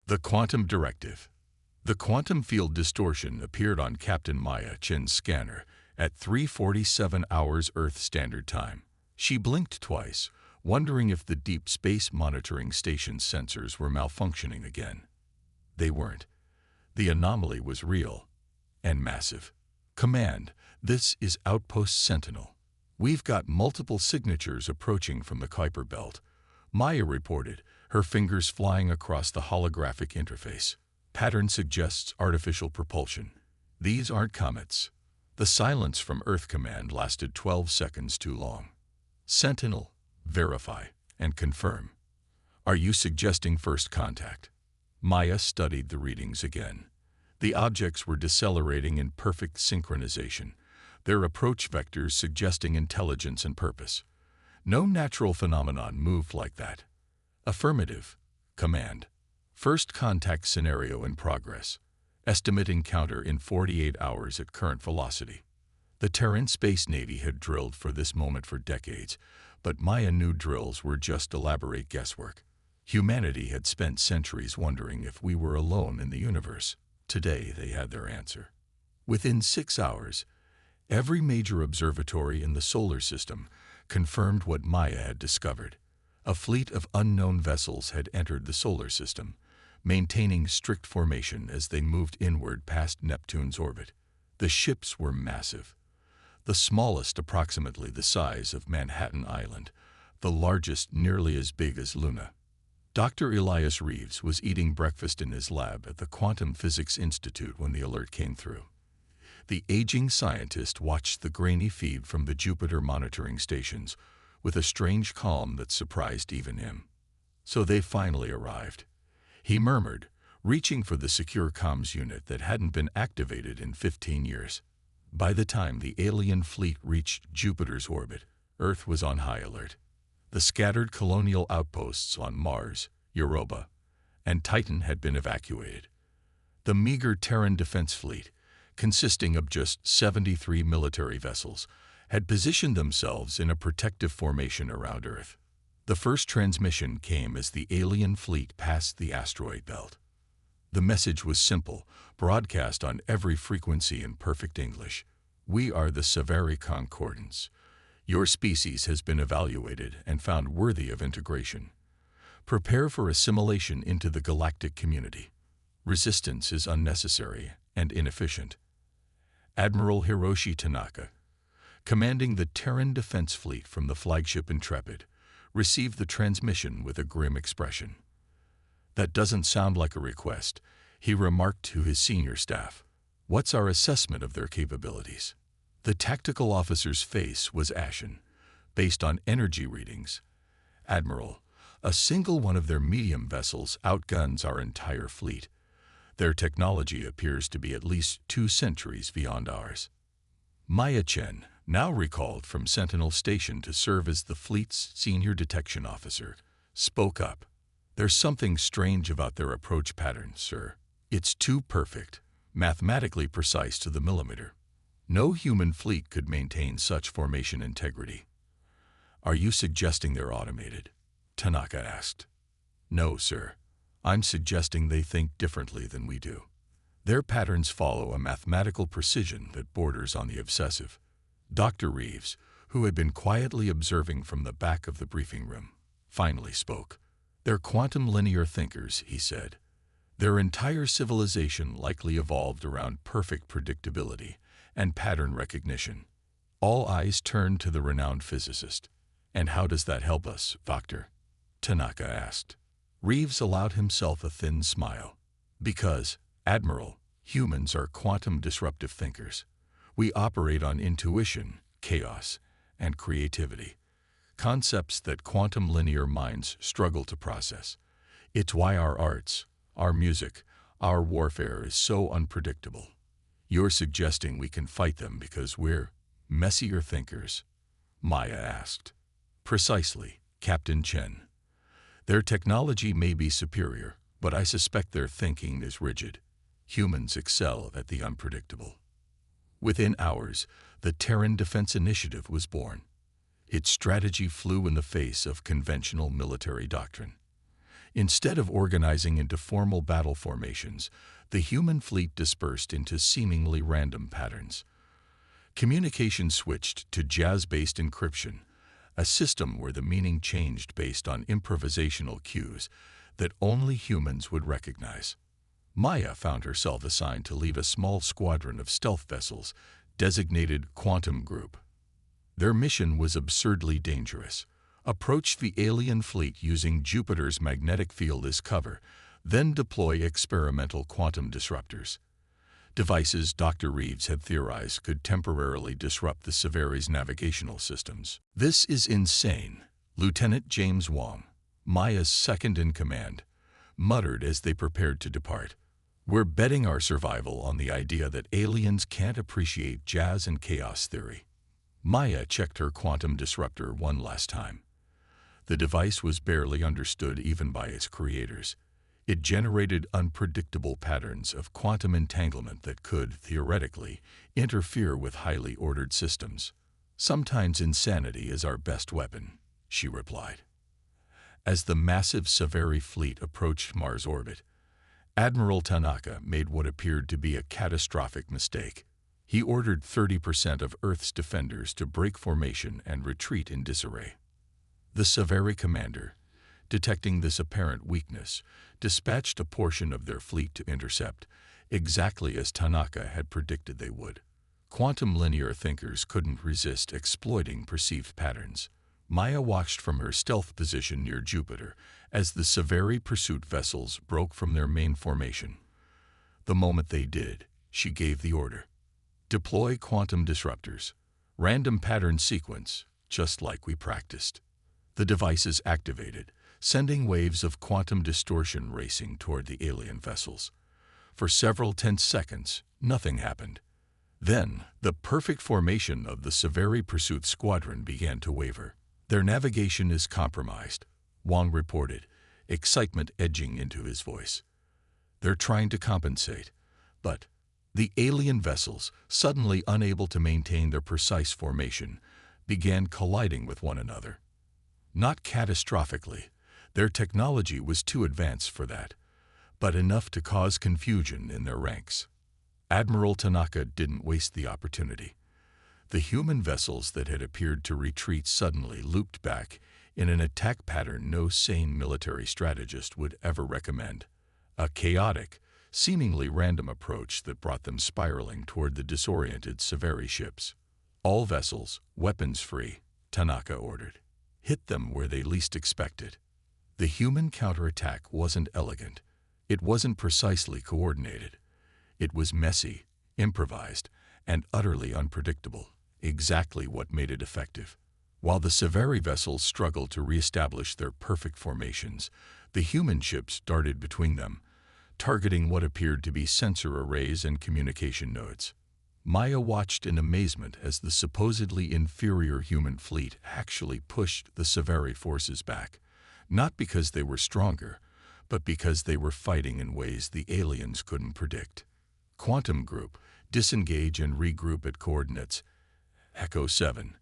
The Quantum Directive. The quantum field distortion appeared on Captain Maya Chen's scanner at 3:47 hours Earth Standard Time. She blinked twice, wondering if the Deep Space Monitoring Station's sensors were malfunctioning again. They weren't. The anomaly was real and massive. Command, this is Outpost Sentinel. We've got multiple signatures approaching from the Kuiper Belt. Maya reported, her fingers flying across the holographic interface. Pattern suggests artificial propulsion. These aren't comets. The silence from Earth Command lasted 12 seconds too long. Sentinel, verify and confirm. Are you suggesting first contact? Maya studied the readings again. The objects were decelerating in perfect synchronization, their approach vectors suggesting intelligence and purpose. No natural phenomenon moved like that. Affirmative. Command. First contact scenario in progress. Estimate encounter in 48 hours at current velocity. The Terran Space Navy had drilled for this moment for decades, but Maya knew drills were just elaborate guesswork. Humanity had spent centuries wondering if we were alone in the universe. Today they had their answer. Within 6 hours, every major observatory in the solar system confirmed what Maya had discovered. A fleet of unknown vessels had entered the solar system, maintaining strict formation as they moved inward past Neptune's orbit. The ships were massive. The smallest approximately the size of Manhattan Island, the largest nearly as big as Luna. Dr. Elias Reeves was eating breakfast in his lab at the Quantum Physics Institute when the alert came through. The aging scientist watched the grainy feed from the Jupiter monitoring stations with a strange calm that surprised even him. So they finally arrived. He murmured, reaching for the secure comms unit that hadn't been activated in 15 years. By the time the alien fleet reached Jupiter's orbit, Earth was on high alert. The scattered colonial outposts on Mars, Europa, and Titan had been evacuated. The meager Terran Defense Fleet, consisting of just 73 military vessels, had positioned themselves in a protective formation around Earth. The first transmission came as the alien fleet passed the asteroid belt. The message was simple, broadcast on every frequency in perfect English. We are the Savari Concordance. Your species has been evaluated and found worthy of integration. Prepare for assimilation into the galactic community. Resistance is unnecessary and inefficient. Admiral Hiroshi Tanaka, commanding the Terran Defense Fleet from the flagship Intrepid, received the transmission with a grim expression. That doesn't sound like a request, he remarked to his senior staff. What's our assessment of their capabilities? The tactical officer's face was ashen, based on energy readings. Admiral, a single one of their medium vessels outguns our entire fleet. Their technology appears to be at least 2 centuries beyond ours. Maya Chen, now recalled from Sentinel Station to serve as the fleet's senior detection officer, spoke up. There's something strange about their approach pattern, sir. It's too perfect, mathematically precise to the millimeter. No human fleet could maintain such formation integrity. Are you suggesting they're automated? Tanaka asked. No, sir. I'm suggesting they think differently than we do. Their patterns follow a mathematical precision that borders on the obsessive. Dr. Reeves, who had been quietly observing from the back of the briefing room, finally spoke. They're quantum linear thinkers, he said. Their entire civilization likely evolved around perfect predictability and pattern recognition. All eyes turned to the renowned physicist. And how does that help us, Doctor? Tanaka asked. Reeves allowed himself a thin smile. Because, Admiral, humans are quantum disruptive thinkers. We operate on intuition, chaos, and creativity. Concepts that quantum linear minds struggle to process. It's why our arts, our music, our warfare is so unpredictable. You're suggesting we can fight them because we're messier thinkers? Maya asked. Precisely, Captain Chen. Their technology may be superior, but I suspect their thinking is rigid. Humans excel at the unpredictable. Within hours, the Terran Defense Initiative was born. Its strategy flew in the face of conventional military doctrine. Instead of organizing into formal battle formations, the human fleet dispersed into seemingly random patterns. Communication switched to jazz-based encryption, a system where the meaning changed based on improvisational cues that only humans would recognize. Maya found herself assigned to lead a small squadron of stealth vessels designated Quantum Group. Their mission was absurdly dangerous. Approach the alien fleet using Jupiter's magnetic field as cover, then deploy experimental quantum disruptors. Devices Dr. Reeves had theorized could temporarily disrupt the Severi's navigational systems. "This is insane," Lieutenant James Wong, Maya's second-in-command, muttered as they prepared to depart. "We're betting our survival on the idea that aliens can't appreciate jazz and chaos theory." Maya checked her quantum disruptor one last time. The device was barely understood even by its creators. It generated unpredictable patterns of quantum entanglement that could, theoretically, interfere with highly ordered systems. "Sometimes insanity is our best weapon," she replied. As the massive Severi fleet approached Mars orbit, Admiral Tanaka made what appeared to be a catastrophic mistake. He ordered 30% of Earth's defenders to break formation and retreat in disarray. The Severi commander, detecting this apparent weakness, dispatched a portion of their fleet to intercept, exactly as Tanaka had predicted they would. Quantum linear thinkers couldn't resist exploiting perceived patterns. Maya watched from her stealth position near Jupiter as the Severi pursuit vessels broke from their main formation. The moment they did, she gave the order. "Deploy quantum disruptors. Random pattern sequence, just like we practiced." The devices activated, sending waves of quantum distortion racing toward the alien vessels. For several tense seconds, nothing happened. Then, the perfect formation of the Severi pursuit squadron began to waver. "Their navigation is compromised," Wong reported, excitement edging into his voice. "They're trying to compensate, but..." The alien vessels, suddenly unable to maintain their precise formation, began colliding with one another. Not catastrophically, their technology was too advanced for that, but enough to cause confusion in their ranks. Admiral Tanaka didn't waste the opportunity. The human vessels that had appeared to retreat suddenly looped back in an attack pattern no sane military strategist would ever recommend. A chaotic, seemingly random approach that brought them spiraling toward the disoriented Severi ships. "All vessels, weapons free," Tanaka ordered. "Hit them where they least expect it." The human counterattack wasn't elegant. It wasn't precisely coordinated. It was messy, improvised, and utterly unpredictable, exactly what made it effective. While the Severi vessels struggled to reestablish their perfect formations, the human ships darted between them, targeting what appeared to be sensor arrays and communication nodes. Maya watched in amazement as the supposedly inferior human fleet actually pushed the Severi forces back, not because they were stronger, but because they were fighting in ways the aliens couldn't predict. "Quantum Group, disengage and regroup at coordinates Echo 7.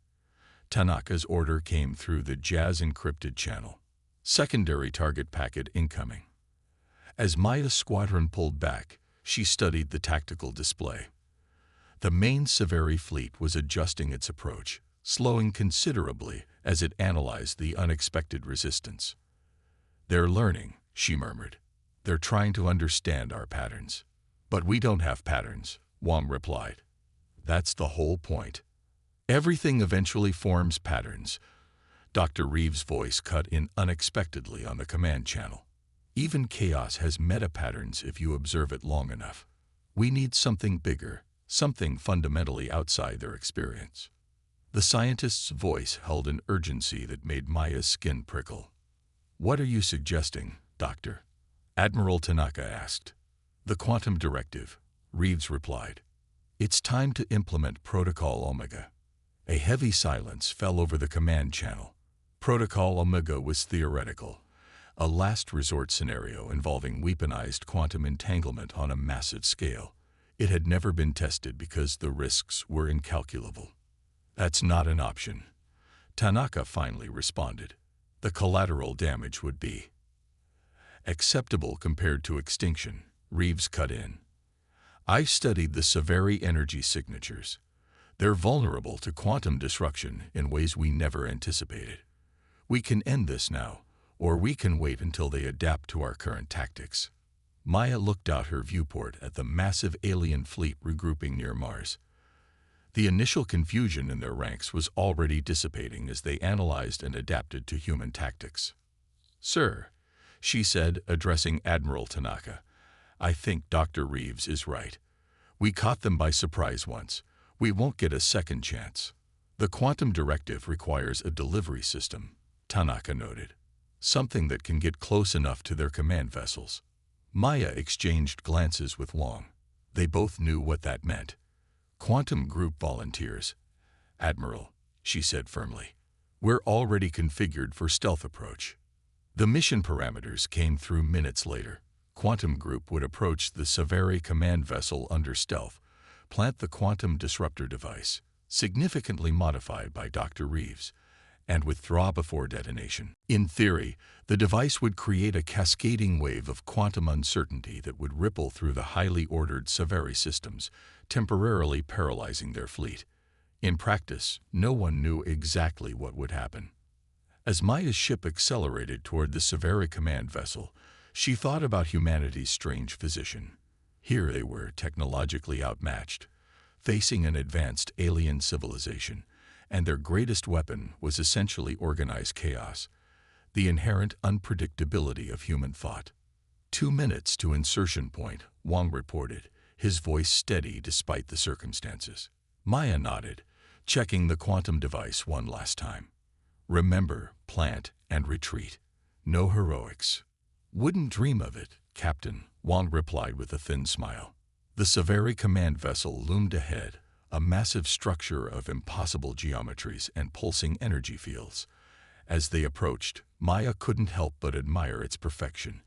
Tanaka's order came through the Jazz encrypted channel. "Secondary target packet incoming." As Maya's squadron pulled back, she studied the tactical display. The main Severi fleet was adjusting its approach, slowing considerably as it analyzed the unexpected resistance. "They're learning," she murmured. "They're trying to understand our patterns." "But we don't have patterns," Wong replied. "That's the whole point. Everything eventually forms patterns." Dr. Reeves' voice cut in unexpectedly on the command channel. "Even chaos has meta-patterns if you observe it long enough. We need something bigger, something fundamentally outside their experience." The scientist's voice held an urgency that made Maya's skin prickle. "What are you suggesting, Doctor?" Admiral Tanaka asked. "The quantum directive," Reeves replied. "It's time to implement Protocol Omega." A heavy silence fell over the command channel. Protocol Omega was theoretical, a last resort scenario involving weaponized quantum entanglement on a massive scale. It had never been tested because the risks were incalculable. "That's not an option," Tanaka finally responded. "The collateral damage would be..." Acceptable compared to extinction, Reeves cut in. I've studied the Sci-Fi energy signatures. They're vulnerable to quantum disruption in ways we never anticipated. We can end this now, or we can wait until they adapt to our current tactics. Maya looked out her viewport at the massive alien fleet regrouping near Mars. The initial confusion in their ranks was already dissipating as they analyzed and adapted to human tactics. "Sir," she said, addressing Admiral Tanaka, "I think Dr. Reeves is right. We caught them by surprise once. We won't get a second chance." "The quantum directive requires a delivery system," Tanaka noted. "Something that can get close enough to their command vessels." Maya exchanged glances with Wong. They both knew what that meant. "Quantum group volunteers." "Admiral," she said firmly, "we're already configured for stealth approach." The mission parameters came through minutes later. Quantum group would approach the Sci-Fi command vessel under stealth, plant the quantum disruptor device, significantly modified by Dr. Reeves, and withdraw before detonation. In theory, the device would create a cascading wave of quantum uncertainty that would ripple through the highly ordered Sci-Fi systems, temporarily paralyzing their fleet. In practice, no one knew exactly what would happen. As Maya's ship accelerated toward the Sci-Fi command vessel, she thought about humanity's strange position. Here they were, technologically outmatched, facing an advanced alien civilization, and their greatest weapon was essentially organized chaos, the inherent unpredictability of human thought. 2 minutes to insertion point, Wong reported, his voice steady despite the circumstances. Maya nodded, checking the quantum device one last time. "Remember, plant and retreat. No heroics." "Wouldn't dream of it, Captain," Wong replied with a thin smile. The Sci-Fi command vessel loomed ahead, a massive structure of impossible geometries and pulsing energy fields. As they approached, Maya couldn't help but admire its perfection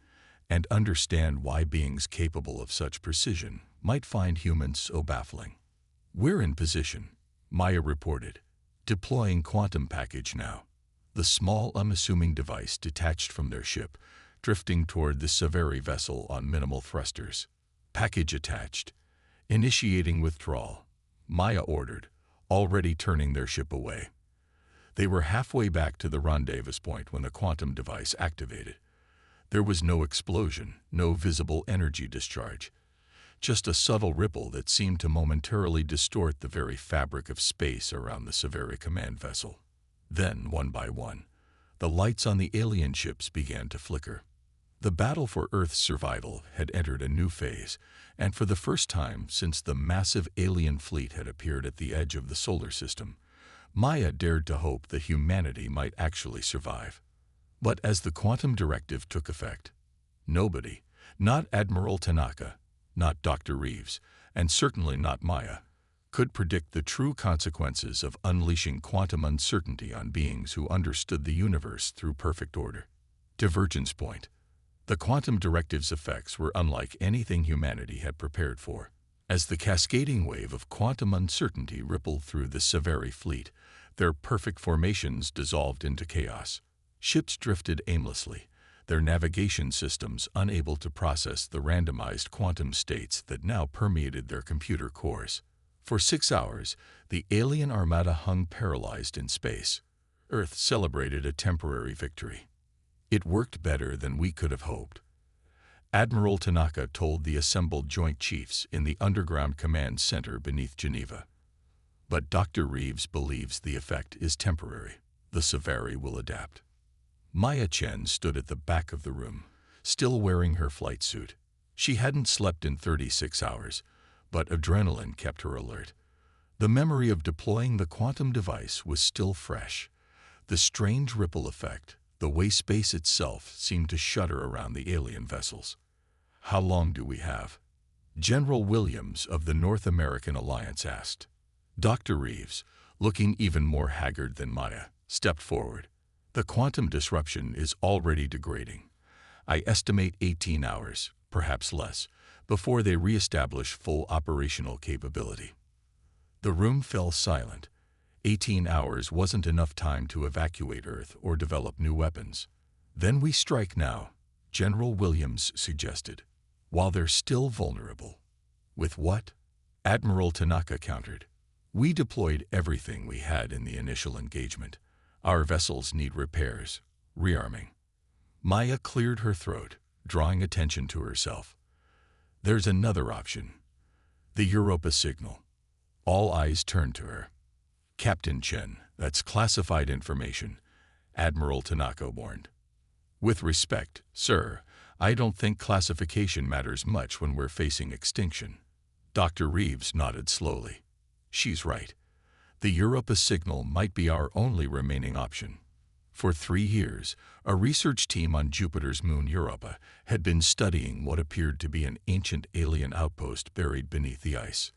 and understand why beings capable of such precision might find humans so baffling. "We're in position," Maya reported, "deploying quantum package now." The small, unassuming device detached from their ship, drifting toward the Sci-Fi vessel on minimal thrusters. "Package attached. Initiating withdrawal," Maya ordered, already turning their ship away. They were halfway back to the rendezvous point when the quantum device activated. There was no explosion, no visible energy discharge, just a subtle ripple that seemed to momentarily distort the very fabric of space around the Sci-Fi command vessel. Then, one by one, the lights on the alien ships began to flicker. The battle for Earth's survival had entered a new phase, and for the first time since the massive alien fleet had appeared at the edge of the solar system, Maya dared to hope that humanity might actually survive. But as the quantum directive took effect, nobody, not Admiral Tanaka, not Dr. Reeves, and certainly not Maya, could predict the true consequences of unleashing quantum uncertainty on beings who understood the universe through perfect order. Divergence point. The quantum directive's effects were unlike anything humanity had prepared for. As the cascading wave of quantum uncertainty rippled through the Sci-Fi fleet, their perfect formations dissolved into chaos. Ships drifted aimlessly, their navigation systems unable to process the randomized quantum states that now permeated their computer cores. For 6 hours, the alien armada hung paralyzed in space. Earth celebrated a temporary victory. "It worked better than we could have hoped," Admiral Tanaka told the assembled Joint Chiefs in the underground command center beneath Geneva. "But Dr. Reeves believes the effect is temporary. The Sci-Fi will adapt." Maya Chen stood at the back of the room, still wearing her flight suit. She hadn't slept in 36 hours, but adrenaline kept her alert. The memory of deploying the quantum device was still fresh. The strange ripple effect, the way space itself seemed to shudder around the alien vessels. "How long do we have?" General Williams of the North American Alliance asked. Dr. Reeves, looking even more haggard than Maya, stepped forward. "The quantum disruption is already degrading. I estimate 18 hours, perhaps less, before they reestablish full operational capability." The room fell silent. 18 hours wasn't enough time to evacuate Earth or develop new weapons. "Then we strike now," General Williams suggested, while they're still vulnerable. With what? Admiral Tanaka countered. We deployed everything we had in the initial engagement. Our vessels need repairs, rearming. Maya cleared her throat, drawing attention to herself. There's another option. The Europa signal. All eyes turned to her. Captain Chen, that's classified information, Admiral Tanaka warned. With respect, sir, I don't think classification matters much when we're facing extinction. Dr. Reeves nodded slowly. She's right. The Europa signal might be our only remaining option. For 3 years, a research team on Jupiter's moon Europa had been studying what appeared to be an ancient alien outpost buried beneath the ice.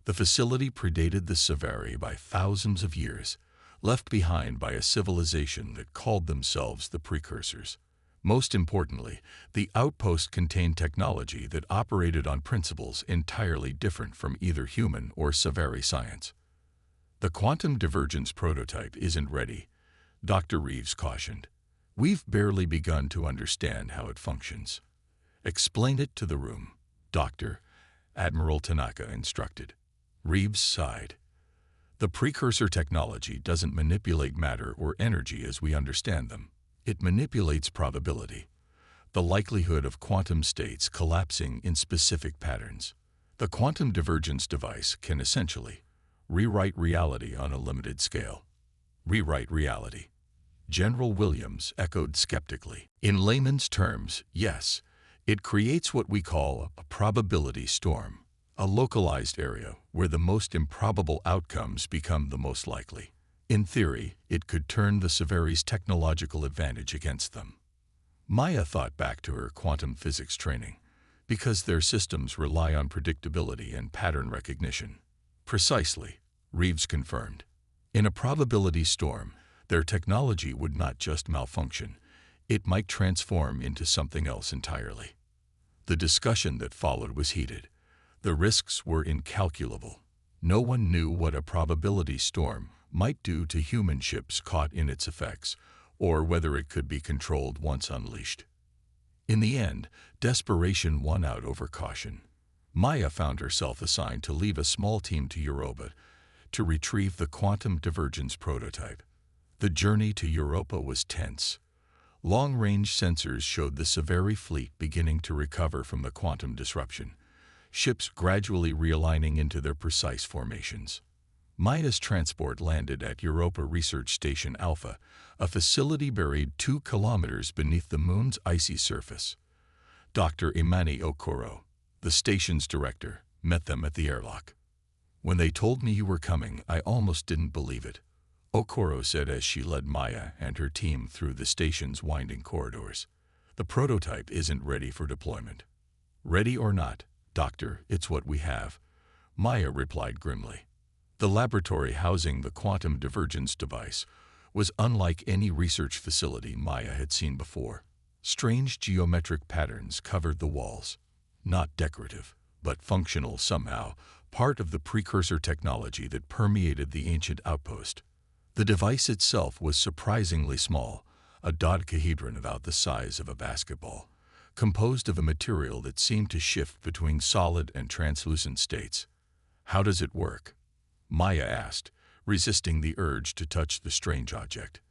The facility predated the Savari by thousands of years, left behind by a civilization that called themselves the Precursors. Most importantly, the outpost contained technology that operated on principles entirely different from either human or Savari science. The quantum divergence prototype isn't ready, Dr. Reeves cautioned. We've barely begun to understand how it functions. Explain it to the room, Doctor, Admiral Tanaka instructed. Reeves sighed. The precursor technology doesn't manipulate matter or energy as we understand them. It manipulates probability, the likelihood of quantum states collapsing in specific patterns. The quantum divergence device can essentially rewrite reality on a limited scale. Rewrite reality. General Williams echoed skeptically. In layman's terms, yes, it creates what we call a probability storm, a localized area where the most improbable outcomes become the most likely. In theory, it could turn the Savari's technological advantage against them. Maya thought back to her quantum physics training, because their systems rely on predictability and pattern recognition. Precisely, Reeves confirmed. In a probability storm, their technology would not just malfunction, it might transform into something else entirely. The discussion that followed was heated. The risks were incalculable. No one knew what a probability storm might do to human ships caught in its effects, or whether it could be controlled once unleashed. In the end, desperation won out over caution. Maya found herself assigned to lead a small team to Europa to retrieve the quantum divergence prototype. The journey to Europa was tense. Long-range sensors showed the Savari fleet beginning to recover from the quantum disruption, ships gradually realigning into their precise formations. Maya's transport landed at Europa Research Station Alpha, a facility buried 2 kilometers beneath the moon's icy surface. Dr. Imani Okoro, the station's director, met them at the airlock. When they told me you were coming, I almost didn't believe it, Okoro said as she led Maya and her team through the station's winding corridors. The prototype isn't ready for deployment. Ready or not, Doctor, it's what we have, Maya replied grimly. The laboratory housing the quantum divergence device was unlike any research facility Maya had seen before. Strange geometric patterns covered the walls, not decorative, but functional somehow, part of the precursor technology that permeated the ancient outpost. The device itself was surprisingly small, a dodecahedron about the size of a basketball, composed of a material that seemed to shift between solid and translucent states. How does it work? Maya asked, resisting the urge to touch the strange object.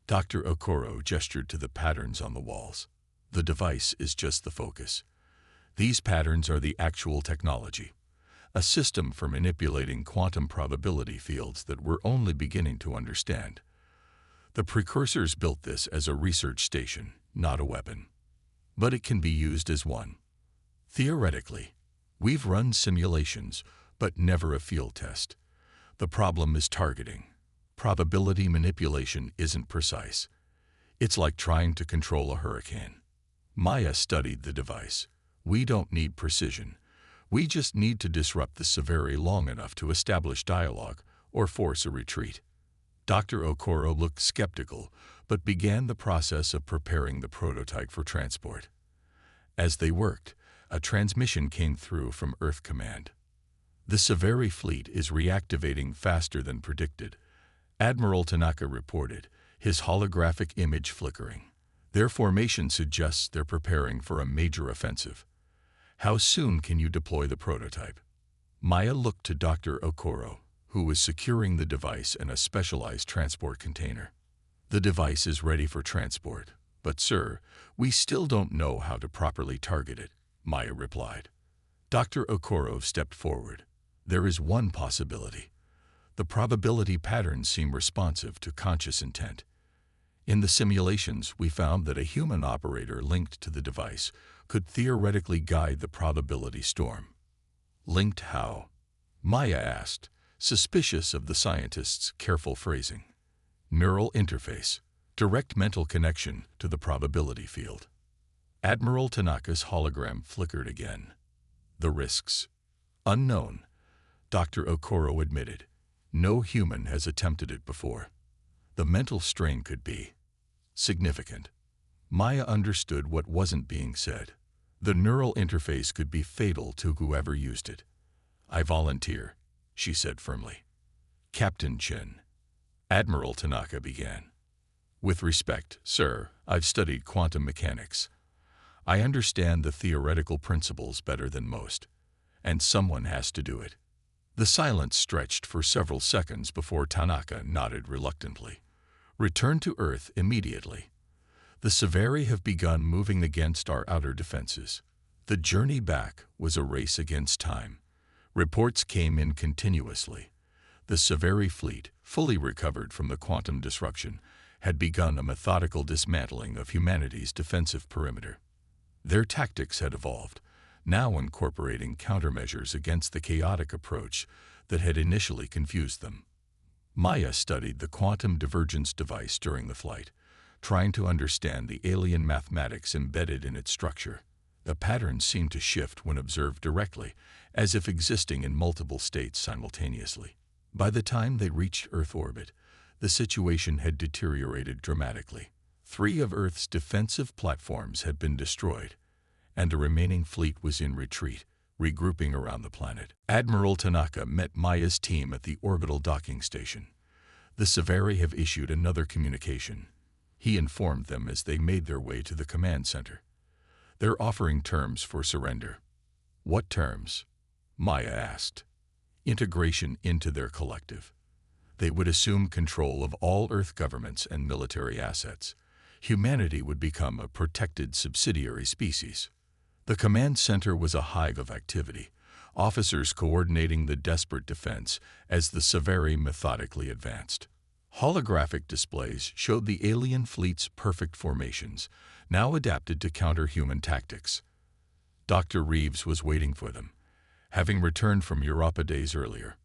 Dr. Okoro gestured to the patterns on the walls. The device is just the focus. These patterns are the actual technology, a system for manipulating quantum probability fields that we're only beginning to understand. The precursors built this as a research station, not a weapon. But it can be used as one. Theoretically, we've run simulations, but never a field test. The problem is targeting. Probability manipulation isn't precise. It's like trying to control a hurricane. Maya studied the device. We don't need precision. We just need to disrupt the Savari long enough to establish dialogue or force a retreat. Dr. Okoro looked skeptical, but began the process of preparing the prototype for transport. As they worked, a transmission came through from Earth Command. The Savari fleet is reactivating faster than predicted, Admiral Tanaka reported, his holographic image flickering. Their formation suggests they're preparing for a major offensive. How soon can you deploy the prototype? Maya looked to Dr. Okoro, who was securing the device in a specialized transport container. The device is ready for transport, but sir, we still don't know how to properly target it, Maya replied. Dr. Okoro stepped forward. There is one possibility. The probability patterns seem responsive to conscious intent. In the simulations, we found that a human operator linked to the device could theoretically guide the probability storm. Linked how? Maya asked, suspicious of the scientist's careful phrasing. Neural interface, direct mental connection to the probability field. Admiral Tanaka's hologram flickered again. The risks? Unknown, Dr. Okoro admitted. No human has attempted it before. The mental strain could be significant. Maya understood what wasn't being said. The neural interface could be fatal to whoever used it. I volunteer, she said firmly. Captain Chen. Admiral Tanaka began. With respect, sir, I've studied quantum mechanics. I understand the theoretical principles better than most, and someone has to do it. The silence stretched for several seconds before Tanaka nodded reluctantly. Return to Earth immediately. The Sevari have begun moving against our outer defenses. The journey back was a race against time. Reports came in continuously. The Sevari fleet, fully recovered from the quantum disruption, had begun a methodical dismantling of humanity's defensive perimeter. Their tactics had evolved, now incorporating countermeasures against the chaotic approach that had initially confused them. Maya studied the quantum divergence device during the flight, trying to understand the alien mathematics embedded in its structure. The patterns seemed to shift when observed directly, as if existing in multiple states simultaneously. By the time they reached Earth orbit, the situation had deteriorated dramatically. 3 of Earth's defensive platforms had been destroyed, and the remaining fleet was in retreat, regrouping around the planet. Admiral Tanaka met Maya's team at the orbital docking station. The Sevari have issued another communication. He informed them as they made their way to the command center. They're offering terms for surrender. What terms? Maya asked. Integration into their collective. They would assume control of all Earth governments and military assets. Humanity would become a protected subsidiary species. The command center was a hive of activity, officers coordinating the desperate defense as the Sevari methodically advanced. Holographic displays showed the alien fleet's perfect formations, now adapted to counter human tactics. Dr. Reeves was waiting for them, having returned from Europa days earlier.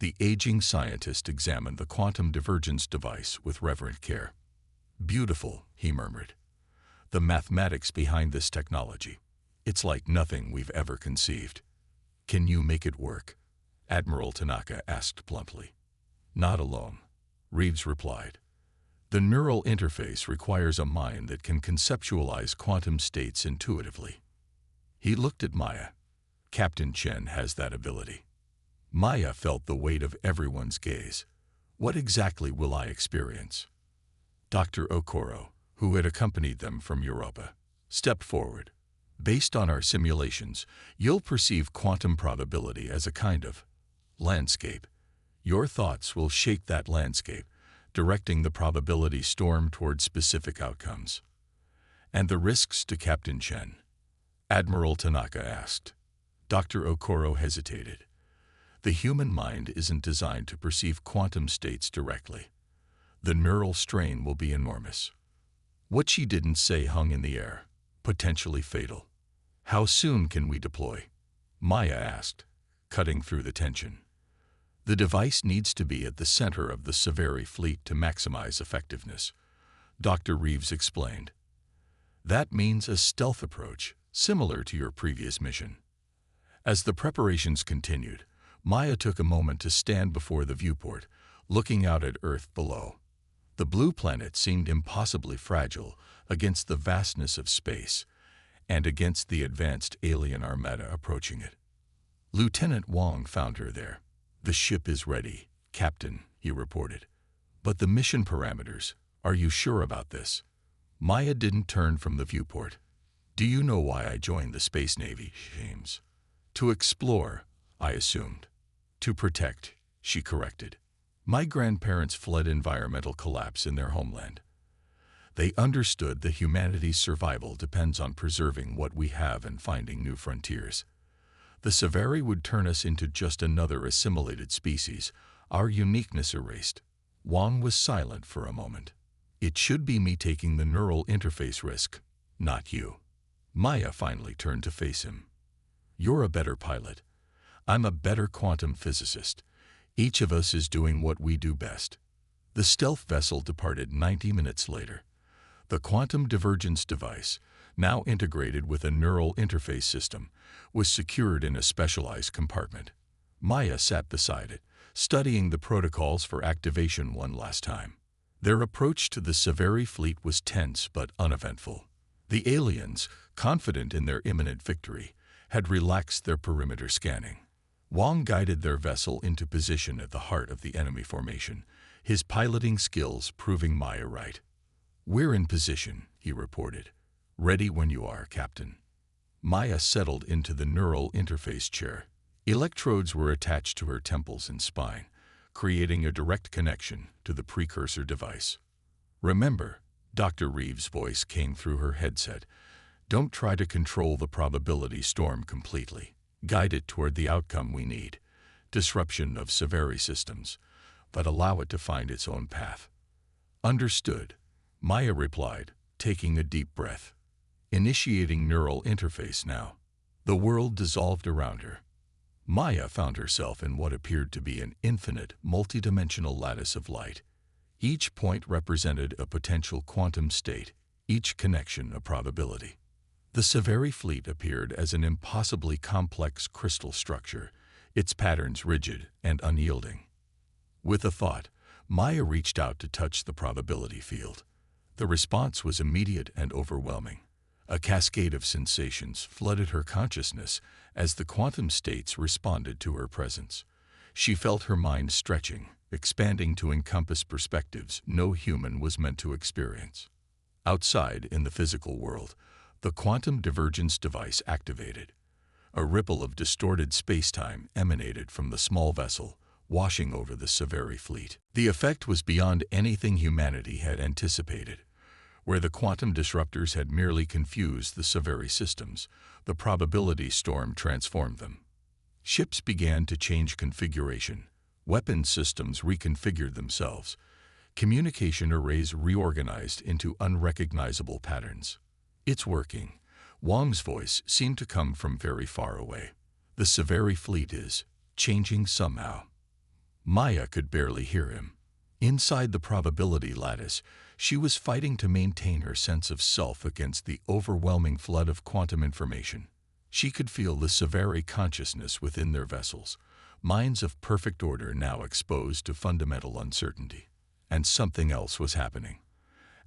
The aging scientist examined the quantum divergence device with reverent care. Beautiful, he murmured. The mathematics behind this technology. It's like nothing we've ever conceived. Can you make it work? Admiral Tanaka asked bluntly. Not alone, Reeves replied. The neural interface requires a mind that can conceptualize quantum states intuitively. He looked at Maya. Captain Chen has that ability. Maya felt the weight of everyone's gaze. What exactly will I experience? Dr. Okoro, who had accompanied them from Europa, stepped forward. Based on our simulations, you'll perceive quantum probability as a kind of landscape. Your thoughts will shape that landscape, directing the probability storm toward specific outcomes. And the risks to Captain Chen? Admiral Tanaka asked. Dr. Okoro hesitated. The human mind isn't designed to perceive quantum states directly. The neural strain will be enormous. What she didn't say hung in the air, potentially fatal. How soon can we deploy? Maya asked, cutting through the tension. The device needs to be at the center of the Sevari fleet to maximize effectiveness, Dr. Reeves explained. That means a stealth approach, similar to your previous mission. As the preparations continued, Maya took a moment to stand before the viewport, looking out at Earth below. The blue planet seemed impossibly fragile against the vastness of space and against the advanced alien armada approaching it. Lieutenant Wong found her there. The ship is ready, Captain, he reported. But the mission parameters, are you sure about this? Maya didn't turn from the viewport. "Do you know why I joined the Space Navy, James?" "To explore," I assumed. "To protect," she corrected. "My grandparents fled environmental collapse in their homeland. They understood that humanity's survival depends on preserving what we have and finding new frontiers. The Savarii would turn us into just another assimilated species, our uniqueness erased." Wang was silent for a moment. "It should be me taking the neural interface risk, not you." Maya finally turned to face him. "You're a better pilot. I'm a better quantum physicist. Each of us is doing what we do best." The stealth vessel departed 90 minutes later. The quantum divergence device, now integrated with a neural interface system, was secured in a specialized compartment. Maya sat beside it, studying the protocols for activation one last time. Their approach to the Savarii fleet was tense but uneventful. The aliens, confident in their imminent victory, had relaxed their perimeter scanning. Wang guided their vessel into position at the heart of the enemy formation, his piloting skills proving Maya right. "We're in position," he reported. "Ready when you are, Captain." Maya settled into the neural interface chair. Electrodes were attached to her temples and spine, creating a direct connection to the precursor device. "Remember," Dr. Reeves' voice came through her headset, "don't try to control the probability storm completely. Guide it toward the outcome we need, disruption of Savarii systems, but allow it to find its own path." "Understood," Maya replied, taking a deep breath. Initiating neural interface now. The world dissolved around her. Maya found herself in what appeared to be an infinite, multidimensional lattice of light. Each point represented a potential quantum state, each connection a probability. The Savarii fleet appeared as an impossibly complex crystal structure, its patterns rigid and unyielding. With a thought, Maya reached out to touch the probability field. The response was immediate and overwhelming. A cascade of sensations flooded her consciousness as the quantum states responded to her presence. She felt her mind stretching, expanding to encompass perspectives no human was meant to experience. Outside, in the physical world, the quantum divergence device activated. A ripple of distorted space-time emanated from the small vessel, washing over the Savarii fleet. The effect was beyond anything humanity had anticipated. Where the quantum disruptors had merely confused the Savarii systems, the probability storm transformed them. Ships began to change configuration. Weapon systems reconfigured themselves. Communication arrays reorganized into unrecognizable patterns. "It's working." Wang's voice seemed to come from very far away. "The Savarii fleet is changing somehow." Maya could barely hear him. Inside the probability lattice, she was fighting to maintain her sense of self against the overwhelming flood of quantum information. She could feel the Savarii consciousness within their vessels, minds of perfect order now exposed to fundamental uncertainty. And something else was happening.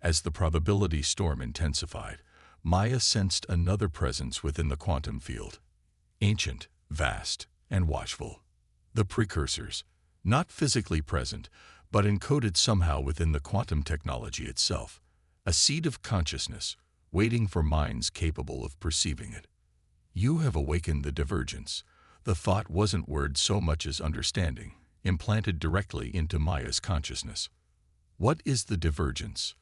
As the probability storm intensified, Maya sensed another presence within the quantum field. Ancient, vast, and watchful. The precursors, not physically present, but encoded somehow within the quantum technology itself. A seed of consciousness, waiting for minds capable of perceiving it. "You have awakened the divergence." The thought wasn't word so much as understanding, implanted directly into Maya's consciousness. "What is the divergence?"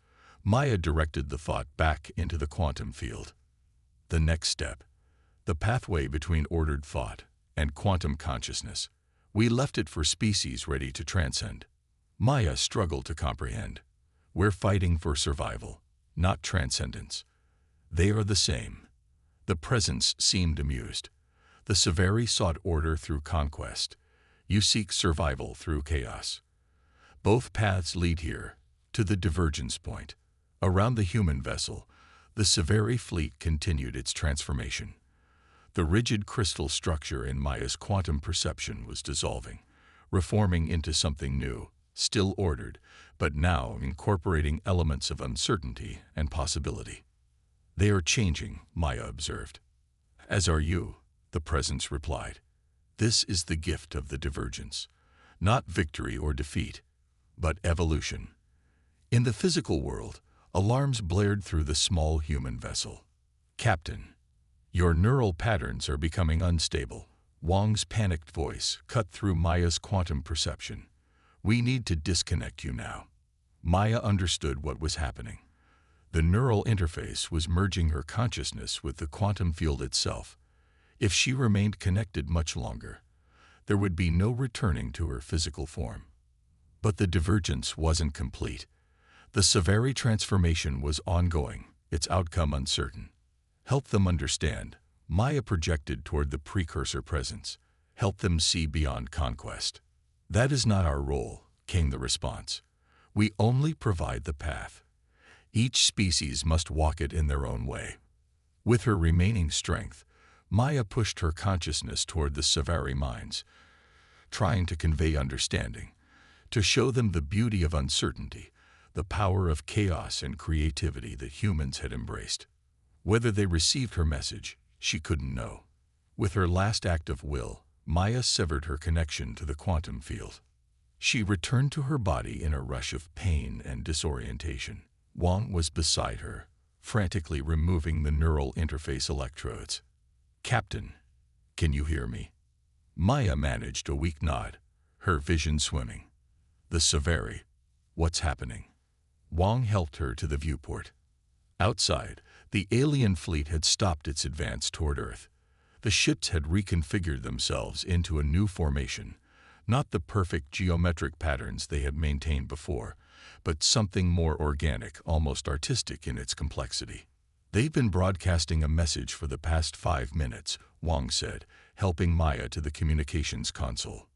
Maya directed the thought back into the quantum field. "The next step. The pathway between ordered thought and quantum consciousness. We left it for species ready to transcend." Maya struggled to comprehend. "We're fighting for survival, not transcendence." "They are the same." The presence seemed amused. "The Savarii sought order through conquest. You seek survival through chaos. Both paths lead here, to the divergence point." Around the human vessel, the Savarii fleet continued its transformation. The rigid crystal structure in Maya's quantum perception was dissolving, reforming into something new, still ordered, but now incorporating elements of uncertainty and possibility. "They are changing," Maya observed. "As are you," the presence replied. "This is the gift of the divergence. Not victory or defeat, but evolution." In the physical world, Alarms blared through the small human vessel. "Captain, your neural patterns are becoming unstable." Wang's panicked voice cut through Maya's quantum perception. "We need to disconnect you now." Maya understood what was happening. The neural interface was merging her consciousness with the quantum field itself. If she remained connected much longer, there would be no returning to her physical form. But the divergence wasn't complete. The Sci-Fi transformation was ongoing, its outcome uncertain. "Help them understand," Maya projected toward the precursor presence. "Help them see beyond conquest." "That is not our role," came the response. "We only provide the path. Each species must walk it in their own way." With her remaining strength, Maya pushed her consciousness toward the Sci-Fi minds, trying to convey understanding, to show them the beauty of uncertainty, the power of chaos and creativity that humans had embraced. Whether they received her message, she couldn't know. With her last act of will, Maya severed her connection to the quantum field. She returned to her body in a rush of pain and disorientation. Wang was beside her, frantically removing the neural interface electrodes. "Captain, can you hear me?" Maya managed a weak nod, her vision swimming. "The Sci-Fi, what's happening?" Wang helped her to the viewport. Outside, the alien fleet had stopped its advance toward Earth. The ships had reconfigured themselves into a new formation, not the perfect geometric patterns they had maintained before, but something more organic, almost artistic in its complexity. "They've been broadcasting a message for the past 5 minutes, Wang said, helping Maya to the communications console.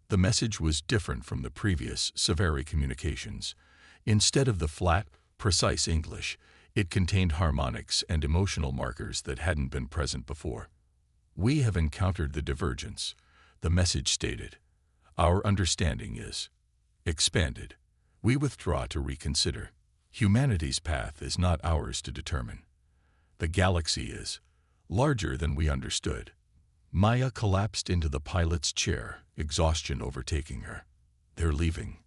The message was different from the previous Sci-Fi communications. Instead of the flat, precise English, it contained harmonics and emotional markers that hadn't been present before. "We have encountered the divergence," the message stated. "Our understanding is expanded. We withdraw to reconsider. Humanity's path is not ours to determine. The galaxy is larger than we understood." Maya collapsed into the pilot's chair, exhaustion overtaking her. "They're leaving."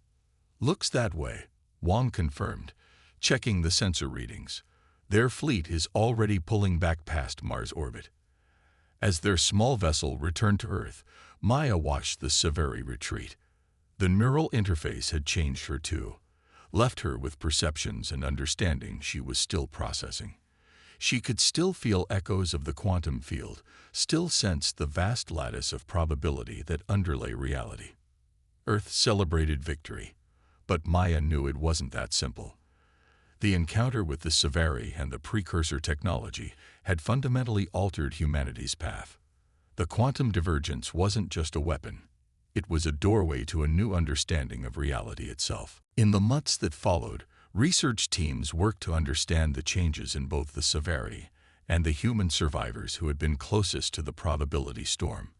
"Looks that way," Wang confirmed, checking the sensor readings. "Their fleet is already pulling back past Mars orbit." As their small vessel returned to Earth, Maya watched the Sci-Fi retreat. The neural interface had changed her too, left her with perceptions and understanding she was still processing. She could still feel echoes of the quantum field, still sense the vast lattice of probability that underlay reality. Earth celebrated victory, but Maya knew it wasn't that simple. The encounter with the Sci-Fi and the precursor technology had fundamentally altered humanity's path. The quantum divergence wasn't just a weapon. It was a doorway to a new understanding of reality itself. In the months that followed, research teams worked to understand the changes in both the Sci-Fi and the human survivors who had been closest to the probability storm.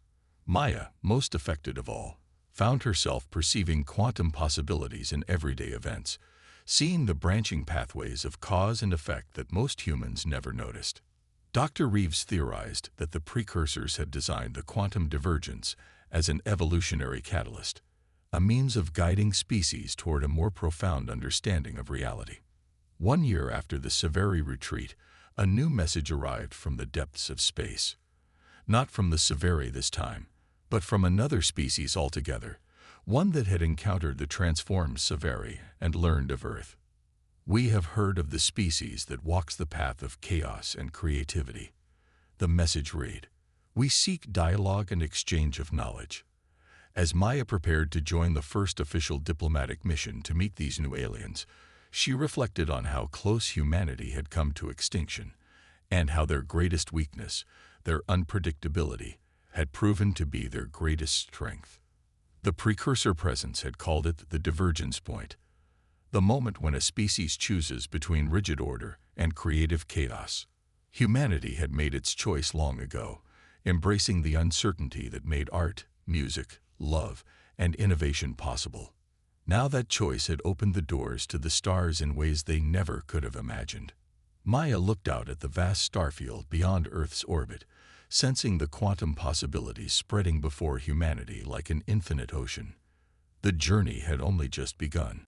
Maya, most affected of all, found herself perceiving quantum possibilities in everyday events, seeing the branching pathways of cause and effect that most humans never noticed. Dr. Reeves theorized that the precursors had designed the quantum divergence as an evolutionary catalyst, a means of guiding species toward a more profound understanding of reality. 1 year after the Sci-Fi retreat, a new message arrived from the depths of space. Not from the Sci-Fi this time, but from another species altogether, one that had encountered the transformed Sci-Fi and learned of Earth. "We have heard of the species that walks the path of chaos and creativity," the message read. "We seek dialogue and exchange of knowledge." As Maya prepared to join the first official diplomatic mission to meet these new aliens, she reflected on how close humanity had come to extinction, and how their greatest weakness, their unpredictability, had proven to be their greatest strength. The precursor presence had called it the divergence point, the moment when a species chooses between rigid order and creative chaos. Humanity had made its choice long ago, embracing the uncertainty that made art, music, love, and innovation possible. Now that choice had opened the doors to the stars in ways they never could have imagined. Maya looked out at the vast starfield beyond Earth's orbit, sensing the quantum possibilities spreading before humanity like an infinite ocean. The journey had only just begun.